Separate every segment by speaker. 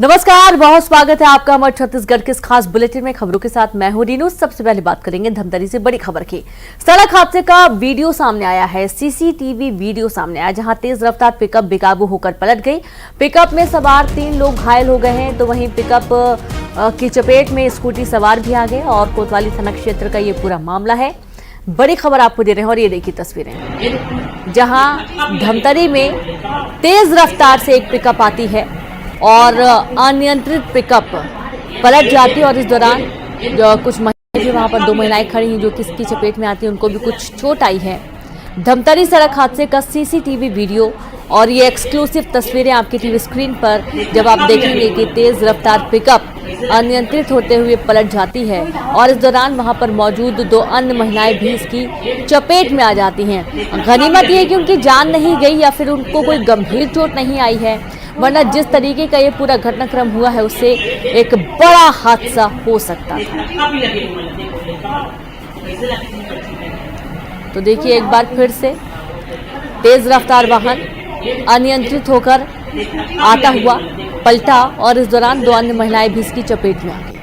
Speaker 1: नमस्कार, बहुत स्वागत है आपका हमारे छत्तीसगढ़ के इस खास बुलेटिन में। खबरों के साथ मैं हूं रीनू। सबसे पहले बात करेंगे धमतरी से बड़ी खबर की। सड़क हादसे का वीडियो सामने आया है। सीसीटीवी वीडियो सामने आया जहां तेज रफ्तार पिकअप बेकाबू होकर पलट गई। पिकअप में सवार 3 लोग घायल हो गए हैं, तो वहीं पिकअप की चपेट में स्कूटी सवार भी आ गए और कोतवाली थाना क्षेत्र का ये पूरा मामला है। बड़ी खबर आपको दे रहे हैं और ये देखिए तस्वीरें जहां धमतरी में तेज रफ्तार से एक पिकअप आती है और अनियंत्रित पिकअप पलट जाती है और इस दौरान जो कुछ महिलाएं भी वहां पर 2 महिलाएं खड़ी हैं जो किसकी चपेट में आती हैं, उनको भी कुछ चोट आई है। धमतरी सड़क हादसे का सीसीटीवी वीडियो और ये एक्सक्लूसिव तस्वीरें आपकी टीवी स्क्रीन पर जब आप देखेंगे कि तेज रफ्तार पिकअप अनियंत्रित होते हुए पलट जाती है और इस दौरान वहां पर मौजूद 2 अन्य महिलाएं भी इसकी चपेट में आ जाती हैं। गनीमत ये कि उनकी जान नहीं गई या फिर उनको कोई गंभीर चोट नहीं आई है, वरना जिस तरीके का ये पूरा घटनाक्रम हुआ है उससे एक बड़ा हादसा हो सकता था। तो देखिए एक बार फिर से तेज रफ्तार वाहन अनियंत्रित होकर आता हुआ पलटा और इस दौरान 2 अन्य महिलाएं भी इसकी चपेट में आ गई।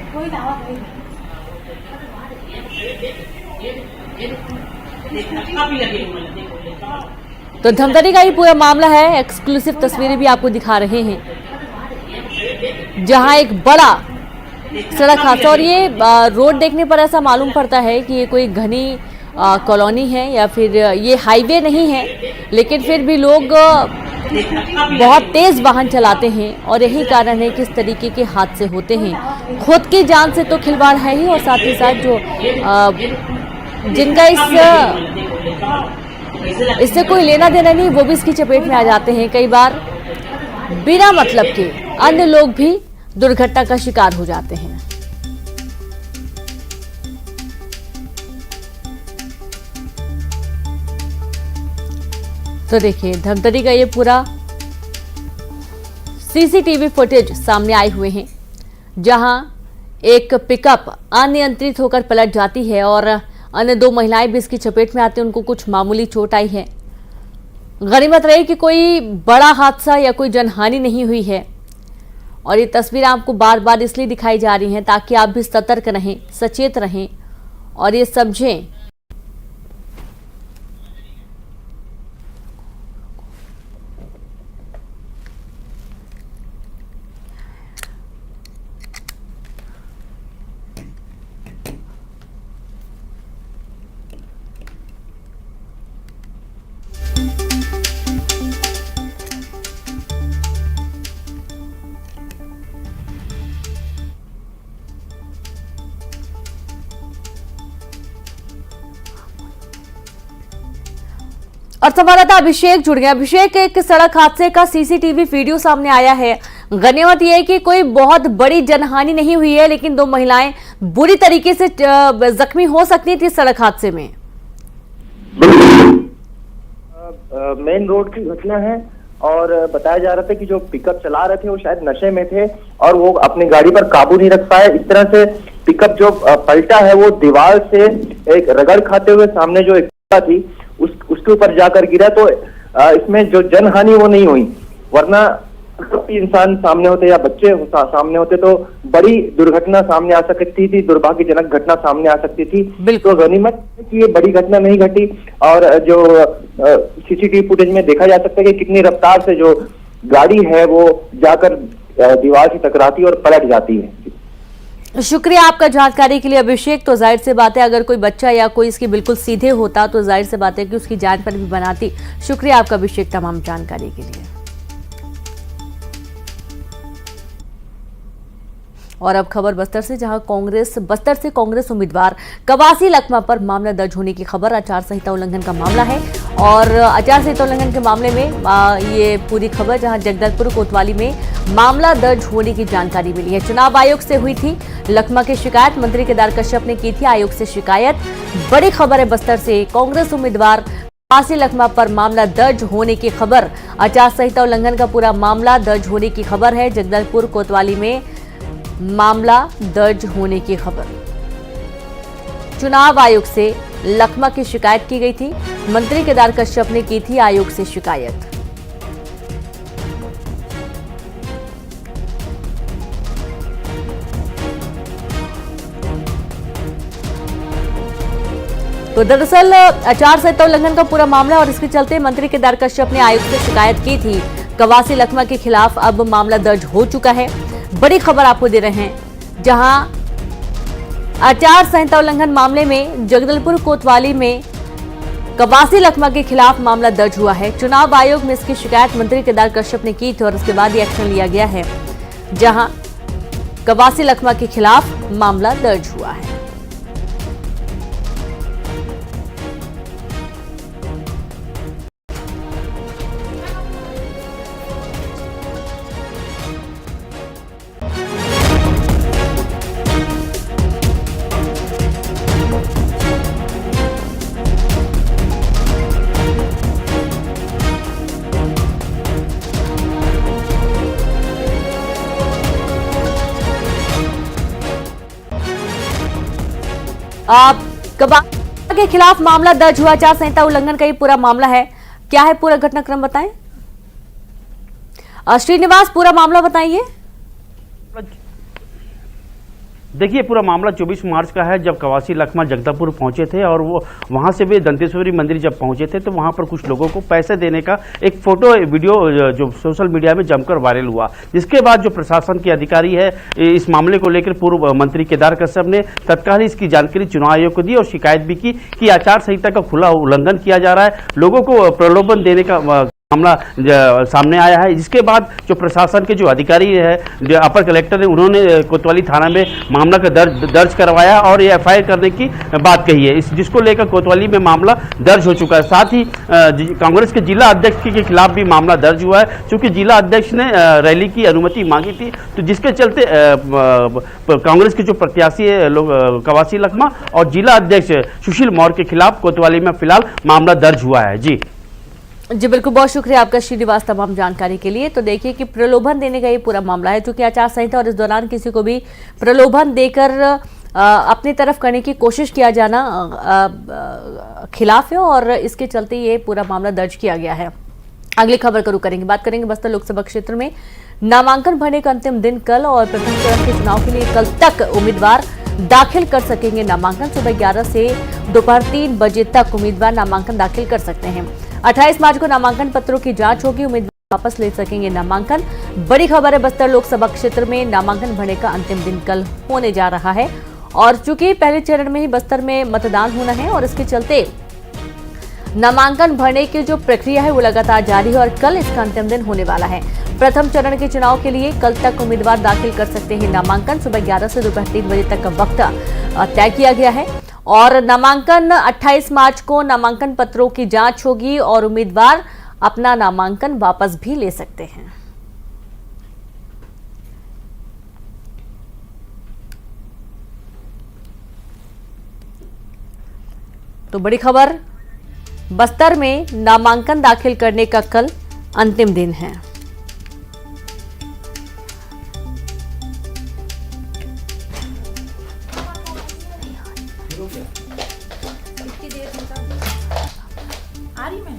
Speaker 1: तो धमतरी का ये पूरा मामला है। एक्सक्लूसिव तस्वीरें भी आपको दिखा रहे हैं जहां एक बड़ा सड़क हादसा, और ये रोड देखने पर ऐसा मालूम पड़ता है कि ये कोई घनी कॉलोनी है या फिर ये हाईवे नहीं है, लेकिन फिर भी लोग बहुत तेज वाहन चलाते हैं और यही कारण है कि इस तरीके के हादसे होते हैं। खुद की जान से तो खिलवाड़ है ही और साथ ही साथ जो जिनका इससे कोई लेना देना नहीं वो भी इसकी चपेट में आ जाते हैं। कई बार बिना मतलब के अन्य लोग भी दुर्घटना का शिकार हो जाते हैं। तो देखिए धमतरी का ये पूरा सीसीटीवी फुटेज सामने आए हुए हैं जहां एक पिकअप अनियंत्रित होकर पलट जाती है और अन्य 2 महिलाएं भी इसकी चपेट में आती हैं, उनको कुछ मामूली चोट आई है। गनीमत रही कि कोई बड़ा हादसा या कोई जनहानि नहीं हुई है और ये तस्वीर आपको बार बार इसलिए दिखाई जा रही हैं ताकि आप भी सतर्क रहें, सचेत रहें और ये समझें और संवाददाता अभिषेक जुड़ गया। अभिषेक, एक सड़क हादसे का सीसीटीवी वीडियो सामने आया है। गनीमत यह है कि कोई बहुत बड़ी जनहानि नहीं हुई है, लेकिन 2 महिलाएं बुरी तरीके से जख्मी हो सकती थी सड़क हादसे में।
Speaker 2: मेन रोड की घटना है और बताया जा रहा था कि जो पिकअप चला रहे थे वो शायद नशे में थे और वो अपनी गाड़ी पर काबू नहीं रख पाए। इस तरह से पिकअप जो पलटा है वो दीवार से एक रगड़ खाते हुए सामने जो एक थी उसके ऊपर जाकर गिरा। तो इसमें जो जनहानि वो नहीं हुई, वरना इंसान सामने होते या बच्चे सामने होते तो बड़ी दुर्घटना सामने आ सकती थी, दुर्भाग्यजनक घटना सामने आ सकती थी। तो गनीमत कि ये बड़ी घटना नहीं घटी और जो सीसीटीवी फुटेज में देखा जा सकता है कि कितनी रफ्तार से जो गाड़ी है वो जाकर दीवार से टकराती और पलट जाती है।
Speaker 1: शुक्रिया आपका जानकारी के लिए अभिषेक। तो जाहिर सी बात है अगर कोई बच्चा या कोई इसकी बिल्कुल सीधे होता तो जाहिर सी बात है कि उसकी जान पर भी बनाती। शुक्रिया आपका अभिषेक तमाम जानकारी के लिए। और अब खबर बस्तर से, जहां बस्तर से कांग्रेस उम्मीदवार कवासी लखमा पर मामला दर्ज होने की खबर। आचार संहिता उल्लंघन का मामला है और आचार संहिता उल्लंघन के मामले में ये पूरी खबर जहां जगदलपुर कोतवाली में मामला दर्ज होने की जानकारी मिली है। चुनाव आयोग से हुई थी लखमा की शिकायत, मंत्री केदार कश्यप ने की थी आयोग से शिकायत। बड़ी खबर है बस्तर से, कांग्रेस उम्मीदवार कवासी लखमा पर मामला दर्ज होने की खबर। आचार संहिता उल्लंघन का पूरा मामला दर्ज होने की खबर है। जगदलपुर कोतवाली में मामला दर्ज होने की खबर। चुनाव आयोग से लखमा की शिकायत की गई थी, मंत्री केदार कश्यप ने की थी आयोग से शिकायत। तो दरअसल आचार संहिता उल्लंघन का पूरा मामला और इसके चलते मंत्री केदार कश्यप ने आयुक्त से शिकायत की थी। कवासी लखमा के खिलाफ अब मामला दर्ज हो चुका है। बड़ी खबर आपको दे रहे हैं, जहां आचार संहिता उल्लंघन मामले में जगदलपुर कोतवाली में कवासी लखमा के खिलाफ मामला दर्ज हुआ है। चुनाव आयोग में इसकी शिकायत मंत्री केदार कश्यप ने की थी और उसके बाद ये एक्शन लिया गया है, जहां कवासी लखमा के खिलाफ मामला दर्ज हुआ है। कबाड़ा के खिलाफ मामला दर्ज हुआ। आचार संहिता उल्लंघन का ये पूरा मामला है। क्या है पूरा घटनाक्रम बताएं। श्रीनिवास, पूरा मामला बताइए।
Speaker 3: देखिए, पूरा मामला 24 मार्च का है, जब कवासी लखमा जगदलपुर पहुंचे थे और वो वहां से भी दंतेश्वरी मंदिर जब पहुंचे थे तो वहां पर कुछ लोगों को पैसे देने का एक फोटो वीडियो जो सोशल मीडिया में जमकर वायरल हुआ। जिसके बाद जो प्रशासन के अधिकारी है इस मामले को लेकर पूर्व मंत्री केदार कश्यप ने तत्काल इसकी जानकारी चुनाव आयोग को दी और शिकायत भी की कि आचार संहिता का खुला उल्लंघन किया जा रहा है, लोगों को प्रलोभन देने का मामला सामने आया है। जिसके बाद जो प्रशासन के जो अधिकारी है, जो अपर कलेक्टर है, उन्होंने कोतवाली थाना में मामला का दर्ज करवाया और ये एफआईआर करने की बात कही है, जिसको लेकर कोतवाली में मामला दर्ज हो चुका है। साथ ही कांग्रेस के जिला अध्यक्ष के खिलाफ भी मामला दर्ज हुआ है, क्योंकि जिला अध्यक्ष ने रैली की अनुमति मांगी थी, तो जिसके चलते कांग्रेस के जो प्रत्याशी है कवासी लखमा और जिला अध्यक्ष सुशील मौर्य के खिलाफ कोतवाली में फिलहाल मामला दर्ज हुआ है। जी
Speaker 1: बिल्कुल, बहुत शुक्रिया आपका श्रीनिवास तमाम जानकारी के लिए। तो देखिए कि प्रलोभन देने का ये पूरा मामला है, क्योंकि आचार संहिता और इस दौरान किसी को भी प्रलोभन देकर अपनी तरफ करने की कोशिश किया जाना खिलाफ है और इसके चलते ये पूरा मामला दर्ज किया गया है। अगली खबर का रुख करेंगे। बात करेंगे बस्तर लोकसभा क्षेत्र में नामांकन भरने का अंतिम दिन कल और प्रथम चरण के चुनाव के लिए कल तक उम्मीदवार दाखिल कर सकेंगे नामांकन। सुबह 11 से दोपहर 3 बजे तक उम्मीदवार नामांकन दाखिल कर सकते हैं। 28 मार्च को नामांकन पत्रों की जांच होगी, उम्मीदवार वापस ले सकेंगे नामांकन। बड़ी खबर है, बस्तर लोकसभा क्षेत्र में नामांकन भरने का अंतिम दिन कल होने जा रहा है और चूंकि पहले चरण में ही बस्तर में मतदान होना है और इसके चलते नामांकन भरने की जो प्रक्रिया है वो लगातार जारी है और कल इसका अंतिम दिन होने वाला है। प्रथम चरण के चुनाव के लिए कल तक उम्मीदवार दाखिल कर सकते हैं नामांकन। सुबह 11 से दोपहर 3 बजे तक का वक्त तय किया गया है और नामांकन 28 मार्च को नामांकन पत्रों की जांच होगी और उम्मीदवार अपना नामांकन वापस भी ले सकते हैं। तो बड़ी खबर, बस्तर में नामांकन दाखिल करने का कल अंतिम दिन है।
Speaker 4: आ रही मैं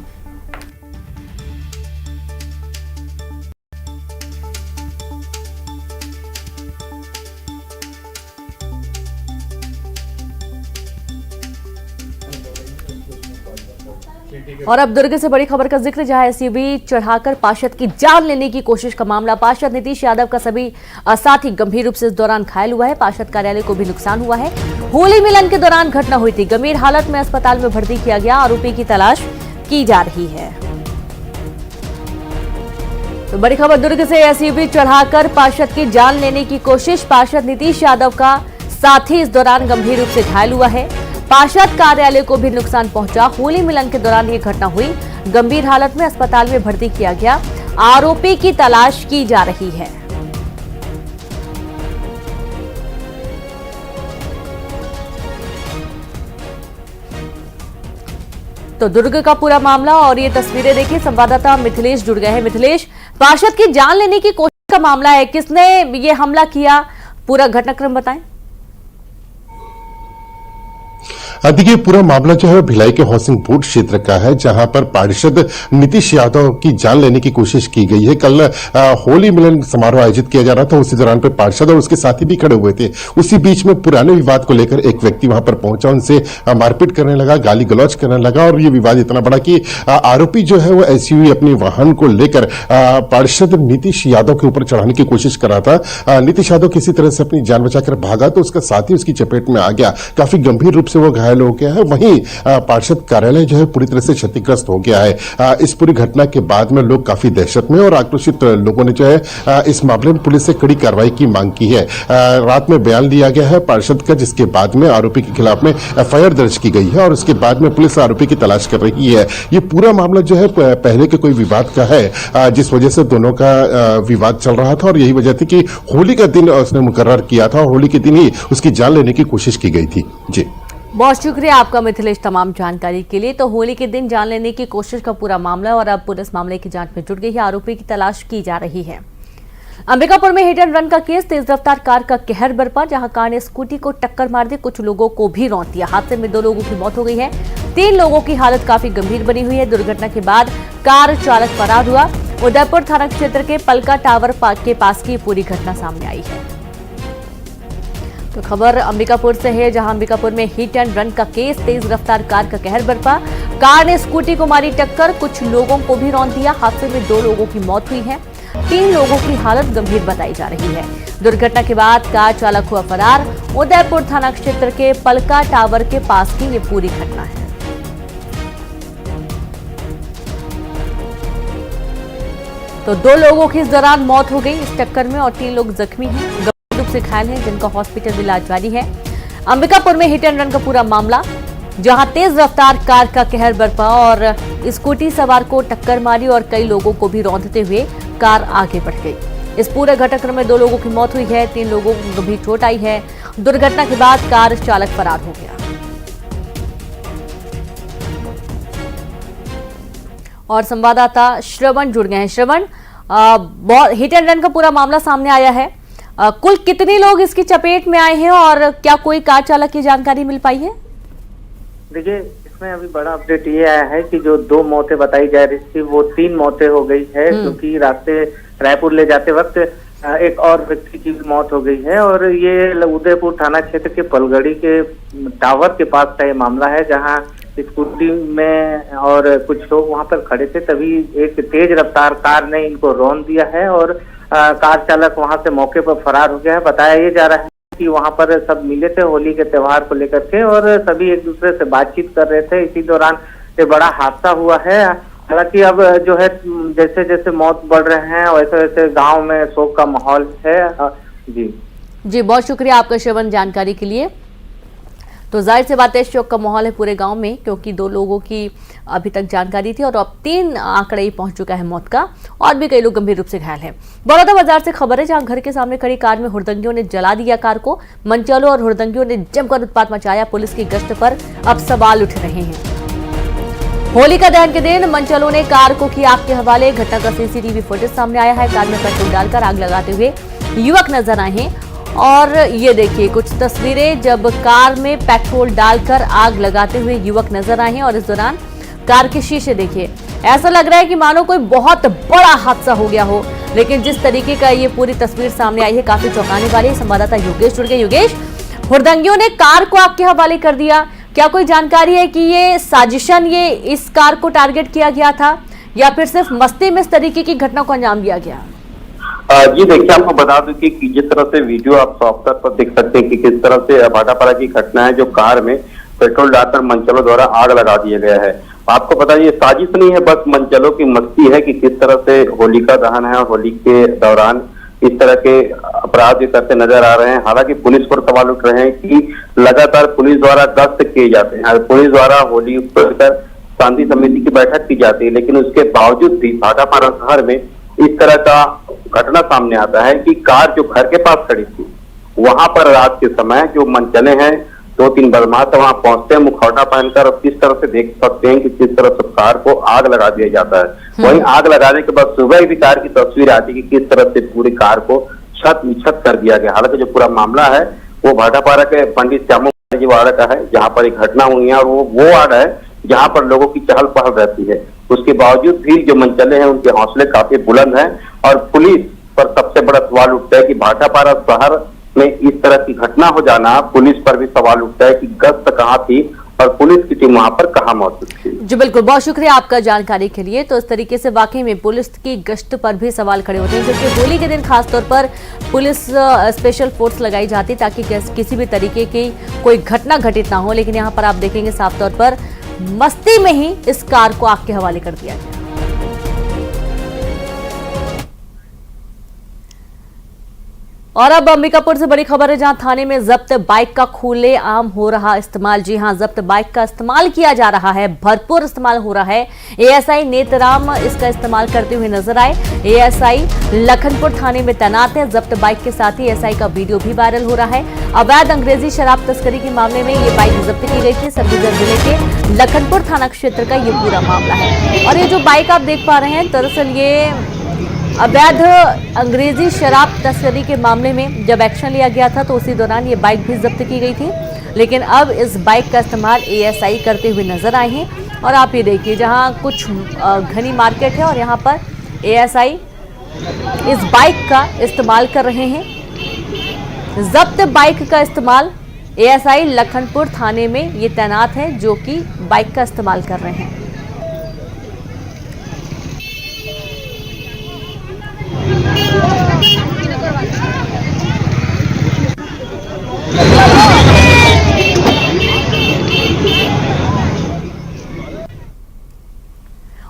Speaker 1: और अब दुर्ग से बड़ी खबर का जिक्र, जहां एसयूवी चढ़ाकर पार्षद की जान लेने की कोशिश का मामला। पार्षद नीतीश यादव का सभी साथी गंभीर रूप से इस दौरान घायल हुआ है। पार्षद कार्यालय को भी नुकसान हुआ है। होली मिलन के दौरान घटना हुई थी। गंभीर हालत में अस्पताल में भर्ती किया गया। आरोपी की तलाश की जा रही है। तो बड़ी खबर दुर्ग से, एसयूवी चढ़ाकर पार्षद की जान लेने की कोशिश। पार्षद नीतीश यादव का साथी इस दौरान गंभीर रूप से घायल हुआ है। पार्षद कार्यालय को भी नुकसान पहुंचा। होली मिलन के दौरान यह घटना हुई। गंभीर हालत में अस्पताल में भर्ती किया गया। आरोपी की तलाश की जा रही है। तो दुर्ग का पूरा मामला और ये तस्वीरें देखिए, संवाददाता मिथिलेश जुड़ गए हैं। मिथिलेश, पार्षद की जान लेने की कोशिश का मामला है, किसने ये हमला किया, पूरा घटनाक्रम बताएं।
Speaker 5: देखिए, पूरा मामला जो है भिलाई के हाउसिंग बोर्ड क्षेत्र का है, जहां पर पार्षद नीतीश यादव की जान लेने की कोशिश की गई है। कल होली मिलन समारोह आयोजित किया जा रहा था, उसी दौरान पे पार्षद और उसके साथी भी खड़े हुए थे। उसी बीच में पुराने विवाद को लेकर एक व्यक्ति वहां पर पहुंचा, उनसे मारपीट करने लगा, गाली गलौज करने लगा और ये विवाद इतना बड़ा कि आरोपी जो है वो एसयूवी अपने वाहन को लेकर पार्षद नीतीश यादव के ऊपर चढ़ाने की कोशिश कर रहा था। नीतीश यादव किसी तरह से अपनी जान बचाकर भागा तो उसका साथी उसकी चपेट में आ गया, काफी गंभीर रूप से वो घायल हो गया है। वहीं पार्षद कार्यालय जो है पूरी तरह से क्षतिग्रस्त हो गया है। इस पूरी घटना के बाद में लोग काफी दहशत में और आक्रोशित लोगों ने जो है इस मामले में पुलिस से कड़ी कार्रवाई की मांग की है। रात में बयान लिया गया है पार्षद का, जिसके बाद में आरोपी के खिलाफ में एफआईआर दर्ज की गई है और उसके बाद में पुलिस आरोपी की तलाश कर रही है। ये पूरा मामला जो है पहले के कोई विवाद का है, जिस वजह से दोनों का विवाद चल रहा था और यही वजह थी कि होली का दिन उसने मुकर्रर किया था, होली के दिन ही उसकी जान लेने की कोशिश की गई थी। जी,
Speaker 1: बहुत शुक्रिया आपका मिथिलेश तमाम जानकारी के लिए। तो होली के दिन जान लेने की कोशिश का पूरा मामला और अब पुलिस मामले की जांच में जुट गई है, आरोपी की तलाश की जा रही है। अंबिकापुर में हिट एंड रन का केस, तेज रफ्तार कार का कहर बरपा, जहां कार ने स्कूटी को टक्कर मार दी, कुछ लोगों को भी रौंद दिया। हादसे में 2 लोगों की मौत हो गई है, 3 लोगों की हालत काफी गंभीर बनी हुई है। दुर्घटना के बाद कार चालक फरार हुआ। उदयपुर थाना क्षेत्र के पलका टावर के पास की पूरी घटना सामने आई है। तो खबर अंबिकापुर से है, जहां अंबिकापुर में हिट एंड रन का केस, तेज रफ्तार कार का कहर बरपा, कार ने स्कूटी को मारी टक्कर, कुछ लोगों को भी रौंद दिया। हादसे में 2 लोगों की मौत हुई है, 3 लोगों की हालत गंभीर बताई जा रही है। दुर्घटना के बाद कार चालक हुआ फरार। उदयपुर थाना क्षेत्र के पलका टावर के पास की ये पूरी घटना है। तो 2 लोगों की इस दौरान मौत हो गई इस टक्कर में और 3 लोग जख्मी हैं, गंभीर रूप से घायल हैं, जिनका हॉस्पिटल में इलाज जारी है। अंबिकापुर में हिट एंड रन का पूरा मामला, जहां तेज रफ्तार कार का कहर बरपा और स्कूटी सवार को टक्कर मारी और कई लोगों को भी रौंदते हुए कार आगे बढ़ गई। इस पूरे घटनाक्रम में 2 लोगों की मौत हुई है, 3 लोगों को गंभीर चोट आई है। दुर्घटना के बाद कार चालक फरार हो गया। और संवाददाता श्रवण जुड़ गए हैं। श्रवण, हिट एंड रन का पूरा मामला सामने आया है, कुल कितने लोग इसकी चपेट में आए हैं और क्या कोई कार चालक की जानकारी मिल पाई है?
Speaker 6: देखिए, इसमें अभी बड़ा अपडेट ये आया है कि जो 2 मौतें बताई जा रही थी वो 3 मौतें हो गई है, क्योंकि रास्ते रायपुर ले जाते वक्त एक और व्यक्ति की भी मौत हो गई है। और ये उदयपुर थाना क्षेत्र के पलगड़ी के टावर के पास का ये मामला है, जहां स्कूटी में और कुछ लोग वहां पर खड़े थे, तभी एक तेज रफ्तार कार ने इनको रौंद दिया है और कार चालक वहां से मौके पर फरार हो गया है। बताया ये जा रहा है कि वहां पर सब मिले थे होली के त्योहार को लेकर के और सभी एक दूसरे से बातचीत कर रहे थे। इसी दौरान ये बड़ा हादसा हुआ है। हालांकि अब जो है जैसे जैसे मौत बढ़ रहे हैं वैसे वैसे गांव में शोक का माहौल है। जी, बहुत शुक्रिया आपका श्रवण जानकारी के लिए। तो जाहिर सी बात है, शोक का माहौल है पूरे गांव में, क्योंकि 2 लोगों की अभी तक जानकारी थी और अब 3 आंकड़े ही पहुंच चुका है मौत का और भी कई लोग गंभीर रूप से घायल हैं। बड़ौदा बाजार से खबर है, जहां घर के सामने खड़ी कार में हुड़दंगियों ने जला दिया कार को। मनचलों और हुड़दंगियों ने जमकर उत्पात मचाया। पुलिस की गश्त पर अब सवाल उठ रहे हैं। होलिका दहन के दिन मनचलों ने कार को किया आग के हवाले। घटना का सीसीटीवी फुटेज सामने आया है। कार में पेट्रोल डालकर आग लगाते हुए युवक नजर आए हैं और ये देखिए कुछ तस्वीरें, जब कार में पेट्रोल डालकर आग लगाते हुए युवक नजर आए हैं और इस दौरान कार के शीशे देखिए, ऐसा लग रहा है कि मानो कोई बहुत बड़ा हादसा हो गया हो। लेकिन जिस तरीके का ये पूरी तस्वीर सामने आई है, काफी चौंकाने वाली। संवाददाता योगेश जुड़ गए। योगेश, हुड़दंगियों ने कार को आग के हवाले कर दिया, क्या कोई जानकारी है कि ये साजिशन, ये इस कार को टारगेट किया गया था या फिर सिर्फ मस्ती में इस तरीके की घटना को अंजाम दिया गया?
Speaker 7: जी देखिए, आपको बता दूं कि जिस तरह से वीडियो आप साफ तौर पर देख सकते हैं कि किस तरह से भाटापारा की घटना है, जो कार में पेट्रोल डालकर मनचलों द्वारा आग लगा दिया गया है। आपको पता है ये साजिश नहीं है, बस मनचलों की मस्ती है कि किस तरह से होलिका दहन है और होली के दौरान इस तरह के अपराध करते नजर आ रहे हैं। हालांकि पुलिस पर सवाल उठ रहे हैं कि लगातार पुलिस द्वारा गश्त किए जाते हैं, पुलिस द्वारा होली को लेकर शांति समिति की बैठक की जाती है, लेकिन उसके बावजूद भी भाटापारा शहर में इस तरह का घटना सामने आता है कि कार जो घर के पास खड़ी थी, वहां पर रात के समय जो मनचले हैं, 2-3 बदमाश वहां पहुंचते हैं मुखौटा पहनकर और किस तरह से देख सकते हैं कि किस तरह से कार को आग लगा दिया जाता है। वहीं आग लगाने के बाद सुबह भी कार की तस्वीर आती है कि किस तरह से पूरी कार को छत कर दिया गया। हालांकि जो पूरा मामला है वो भाटापारा के पंडित श्यामू वार्ड का है जहाँ पर एक घटना हुई है, और वो वार्ड है जहाँ पर लोगों की चहल पहल रहती है। उसके बावजूद भी जो मंचले हैं उनके हौसले काफी बुलंद हैं, और पुलिस पर सबसे बड़ा सवाल उठता है कि भाटापारा शहर में इस तरह की घटना हो जाना, पुलिस पर भी सवाल उठता है कि गश्त कहाँ थी और पुलिस की टीम वहां पर कहाँ मौजूद थी।
Speaker 1: जी बिल्कुल, बहुत शुक्रिया आपका जानकारी के लिए। तो इस तरीके से वाकई में पुलिस की गश्त पर भी सवाल खड़े होते हैं, क्योंकि होली के दिन खासतौर पर पुलिस स्पेशल फोर्स लगाई जाती ताकि किसी भी तरीके की कोई घटना घटित ना हो। लेकिन यहाँ पर आप देखेंगे साफ तौर पर मस्ती में ही इस कार को आग के हवाले कर दिया गया। और अब अंबिकापुर से बड़ी खबर है, जहां थाने में जब्त बाइक का खुलेआम हो रहा इस्तेमाल। जी हां, जब्त बाइक का इस्तेमाल किया जा रहा है, भरपूर इस्तेमाल हो रहा है। एएसआई नेतराम इसका इस्तेमाल करते हुए नजर आए। एएसआई लखनपुर थाने में तैनात है। जब्त बाइक के साथ ही एएसआई का वीडियो भी वायरल हो रहा है। अवैध अंग्रेजी शराब तस्करी के मामले में ये बाइक जब्त की गई थी। सरगुजा जिले के लखनपुर थाना क्षेत्र का ये पूरा मामला है। और ये जो बाइक आप देख पा रहे हैं, दरअसल ये अवैध अंग्रेजी शराब तस्करी के मामले में जब एक्शन लिया गया था तो उसी दौरान ये बाइक भी जब्त की गई थी। लेकिन अब इस बाइक का इस्तेमाल एएसआई करते हुए नजर आए हैं। और आप ये देखिए, जहां कुछ घनी मार्केट है और यहां पर एएसआई इस बाइक का इस्तेमाल कर रहे हैं। जब्त बाइक का इस्तेमाल एएसआई लखनपुर थाने में ये तैनात है, जो कि बाइक का इस्तेमाल कर रहे हैं।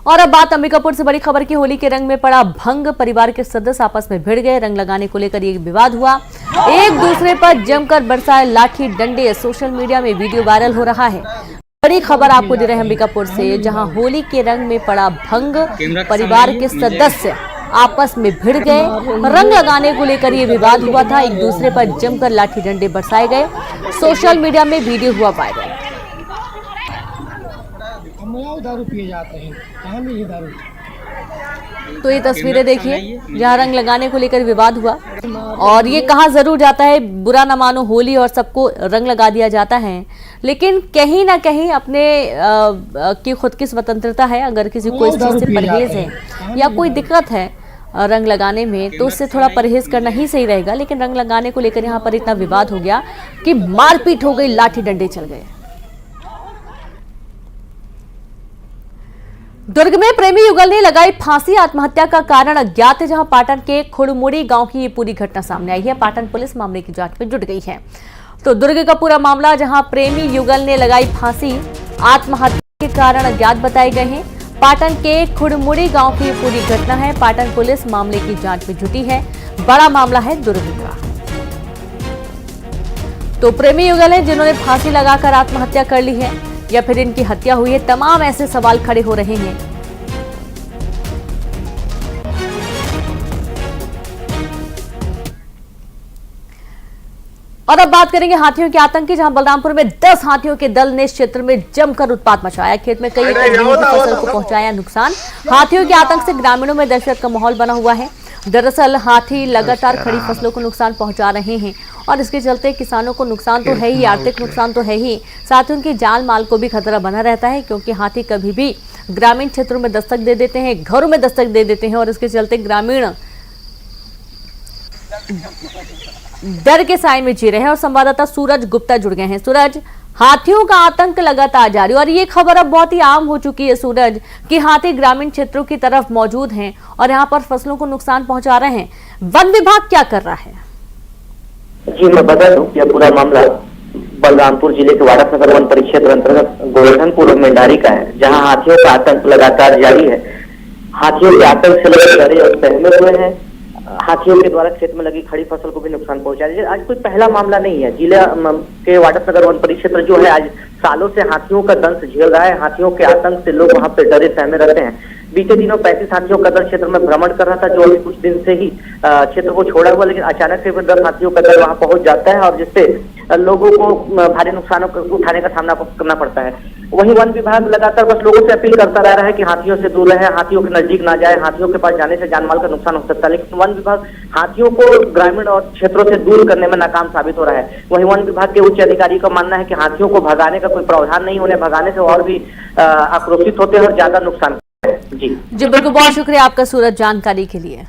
Speaker 1: और अब बात अंबिकापुर से बड़ी खबर की। होली के रंग में पड़ा भंग, परिवार के सदस्य आपस में भिड़ गए। रंग लगाने को लेकर ये विवाद हुआ, एक दूसरे पर जमकर बरसाए लाठी डंडे। सोशल मीडिया में वीडियो वायरल हो रहा है। बड़ी खबर आपको दे रहे हैं अंबिकापुर से, जहां होली के रंग में पड़ा भंग, परिवार के सदस्य आपस में भिड़ गए। रंग लगाने को लेकर ये विवाद हुआ था, एक दूसरे पर जमकर लाठी डंडे बरसाए गए। सोशल मीडिया में वीडियो हुआ वायरल।
Speaker 8: दारू पिए जाते हैं, कहाँ मिली दारू?
Speaker 1: तो ये तस्वीरें देखिए, जहाँ रंग लगाने को लेकर विवाद हुआ। और ये कहा जरूर जाता है, बुरा ना मानो होली और सबको रंग लगा दिया जाता है, लेकिन कहीं ना कहीं अपने की खुद की स्वतंत्रता है। अगर किसी को इस चीज से परहेज है या कोई दिक्कत है रंग लगाने में, तो उससे थोड़ा परहेज करना ही सही रहेगा। लेकिन रंग लगाने को लेकर यहाँ पर इतना विवाद हो गया कि मारपीट हो गई, लाठी डंडे चल गए। दुर्ग में प्रेमी युगल ने लगाई फांसी, आत्महत्या का कारण अज्ञात है। जहां पाटन के खुड़मुड़ी गांव की ये पूरी घटना सामने आई है। पाटन पुलिस मामले की जांच में जुट गई है। तो दुर्ग का पूरा मामला, जहां प्रेमी युगल ने लगाई फांसी, आत्महत्या के कारण अज्ञात बताए गए हैं। पाटन के खुड़मुड़ी गांव की ये पूरी घटना है। पाटन पुलिस मामले की जांच में जुटी है। बड़ा मामला है दुर्ग का। तो प्रेमी युगल है जिन्होंने फांसी लगाकर आत्महत्या कर ली है या फिर इनकी हत्या हुई है, तमाम ऐसे सवाल खड़े हो रहे हैं। और अब बात करेंगे हाथियों के आतंक की, जहां बलरामपुर में 10 हाथियों के दल ने इस क्षेत्र में जमकर उत्पात मचाया। खेत में कई एकड़ गेहूं की फसल को पहुंचाया नुकसान। हाथियों के आतंक से ग्रामीणों में दहशत का माहौल बना हुआ है। दरअसल हाथी लगातार खड़ी फसलों को नुकसान पहुंचा रहे हैं और इसके चलते किसानों को नुकसान तो है ही, आर्थिक नुकसान तो है ही, साथ ही उनके जान माल को भी खतरा बना रहता है, क्योंकि हाथी कभी भी ग्रामीण क्षेत्रों में दस्तक दे देते हैं, घरों में दस्तक दे देते हैं और इसके चलते ग्रामीण डर के साए में जी रहे हैं। और संवाददाता सूरज गुप्ता जुड़ गए हैं। सूरज, हाथियों का आतंक लगातार जारी और ये खबर अब बहुत ही आम हो चुकी है सूरज, कि हाथी ग्रामीण क्षेत्रों की तरफ मौजूद हैं और यहाँ पर फसलों को नुकसान पहुंचा रहे हैं। वन विभाग क्या कर रहा है?
Speaker 6: जी मैं बता दूं कि पूरा मामला बलरामपुर जिले के वाड़क नगर वन परिक्षेत्र अंतर्गत गोवर्धनपुर मेंढारी का है, जहां हाथियों का आतंक लगातार जारी है। हाथियों के आतंक से लोग सहमे हुए हैं। हाथियों के द्वारा खेत में लगी खड़ी फसल को भी नुकसान पहुंचा रही है। आज कोई पहला मामला नहीं है। जिला के वाड़क नगर वन परिक्षेत्र जो है आज सालों से हाथियों का दंश झेल रहा है। हाथियों के आतंक से लोग वहां पे डरे सहमे रहते हैं। बीते दिनों 35 हाथियों का दल क्षेत्र में भ्रमण कर रहा था, जो अभी कुछ दिन से ही क्षेत्र को छोड़ा हुआ, लेकिन अचानक से 10 हाथियों का दल वहां पहुंच जाता है और जिससे लोगों को भारी नुकसानों को उठाने का सामना करना पड़ता है। वहीं वन विभाग लगातार बस लोगों से अपील करता रह रहा है कि हाथियों से दूर रहे, हाथियों के नजदीक ना जाए, हाथियों के पास जाने से जानमाल का नुकसान हो सकता है। लेकिन वन विभाग हाथियों को ग्रामीण और क्षेत्रों से दूर करने में नाकाम साबित हो रहा है। वहीं वन विभाग के उच्च अधिकारी का मानना है कि हाथियों को भगाने का कोई प्रावधान नहीं, उन्हें भगाने से और भी आक्रोशित होते हैं और ज्यादा नुकसान करते हैं। जी
Speaker 1: बिल्कुल, बहुत शुक्रिया आपका सूरज जानकारी के लिए।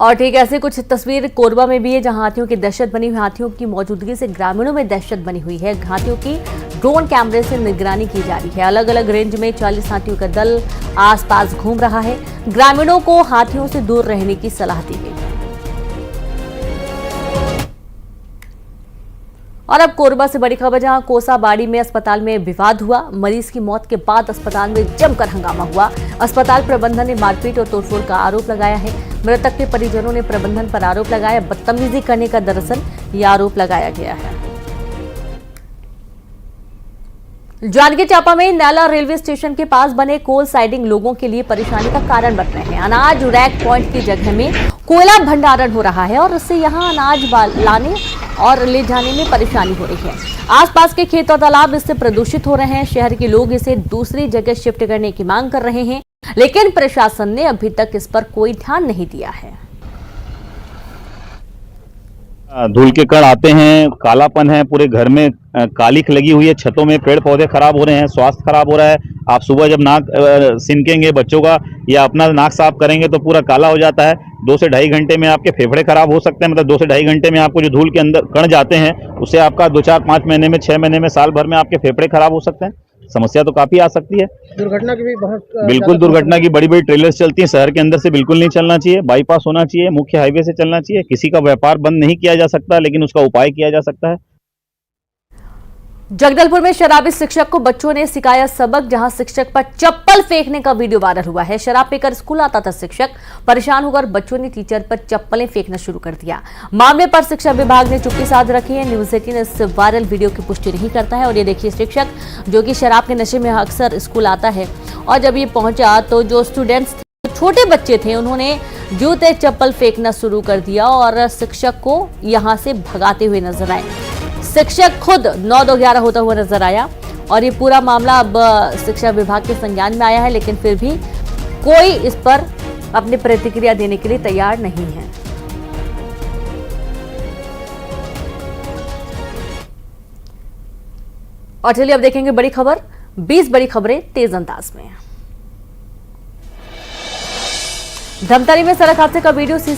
Speaker 1: और ठीक ऐसे कुछ तस्वीर कोरबा में भी है, जहां हाथियों की दहशत बनी हुई। हाथियों की मौजूदगी से ग्रामीणों में दहशत बनी हुई है। हाथियों की ड्रोन कैमरे से निगरानी की जा रही है। अलग अलग रेंज में 40 हाथियों का दल आसपास घूम रहा है। ग्रामीणों को हाथियों से दूर रहने की सलाह दी गई है। और अब कोरबा से बड़ी खबर, जहां कोसाबाड़ी में अस्पताल में विवाद हुआ। मरीज की मौत के बाद अस्पताल में जमकर हंगामा हुआ। अस्पताल प्रबंधन ने मारपीट और तोड़फोड़ का आरोप लगाया है। मृतक के परिजनों ने प्रबंधन पर आरोप लगाया। बदतमीजी करने का दरअसल ये आरोप लगाया गया है। जांजगीर चांपा में नैला रेलवे स्टेशन के पास बने कोल साइडिंग लोगों के लिए परेशानी का कारण बन रहे हैं। अनाज रैक पॉइंट की जगह में कोयला भंडारण हो रहा है और इससे यहां अनाज लाने और ले जाने में परेशानी हो रही है। आसपास के खेत और तालाब इससे प्रदूषित हो रहे हैं। शहर के लोग इसे दूसरी जगह शिफ्ट करने की मांग कर रहे हैं, लेकिन प्रशासन ने अभी तक इस पर कोई ध्यान नहीं दिया है।
Speaker 9: धूल के कण आते हैं, कालापन है, पूरे घर में कालिख लगी हुई है, छतों में पेड़ पौधे खराब हो रहे हैं, स्वास्थ्य खराब हो रहा है। आप सुबह जब नाक सिनकेंगे बच्चों का या अपना नाक साफ करेंगे तो पूरा काला हो जाता है। 2 से ढाई घंटे में आपके फेफड़े खराब हो सकते हैं। मतलब 2 से ढाई घंटे में आपको जो धूल के अंदर कण जाते हैं उससे आपका 2, 4, 5 महीने में, 6 महीने में, साल भर में आपके फेफड़े खराब हो सकते हैं। समस्या तो काफी आ सकती है।
Speaker 8: दुर्घटना की भी बहुत
Speaker 9: बिल्कुल, दुर्घटना की बड़ी बड़ी ट्रेलर्स चलती हैं। शहर के अंदर से बिल्कुल नहीं चलना चाहिए, बाईपास होना चाहिए, मुख्य हाईवे से चलना चाहिए। किसी का व्यापार बंद नहीं किया जा सकता, लेकिन उसका उपाय किया जा सकता है।
Speaker 1: जगदलपुर में शराबी शिक्षक को बच्चों ने सिखाया सबक, जहां शिक्षक पर चप्पल फेंकने का वीडियो वायरल हुआ है। शराब पीकर स्कूल आता था शिक्षक, परेशान होकर बच्चों ने टीचर पर चप्पलें फेंकना शुरू कर दिया। मामले पर शिक्षा विभाग ने चुप्पी साध रखी है। न्यूज 18 इस वायरल वीडियो की पुष्टि नहीं करता है। और ये देखिए, शिक्षक जो कि शराब के नशे में अक्सर स्कूल आता है, और जब ये पहुंचा तो जो स्टूडेंट्स थे, छोटे बच्चे थे, उन्होंने जूते चप्पल फेंकना शुरू कर दिया और शिक्षक को यहां से भगाते हुए नजर आए। शिक्षक खुद 9-2-11 होता हुआ नजर आया और ये पूरा मामला अब शिक्षा विभाग के संज्ञान में आया है, लेकिन फिर भी कोई इस पर अपनी प्रतिक्रिया देने के लिए तैयार नहीं है। और चलिए अब देखेंगे बड़ी खबर, 20 बड़ी खबरें तेज अंदाज में। धमतरी में सड़क हादसे का वीडियो सीसी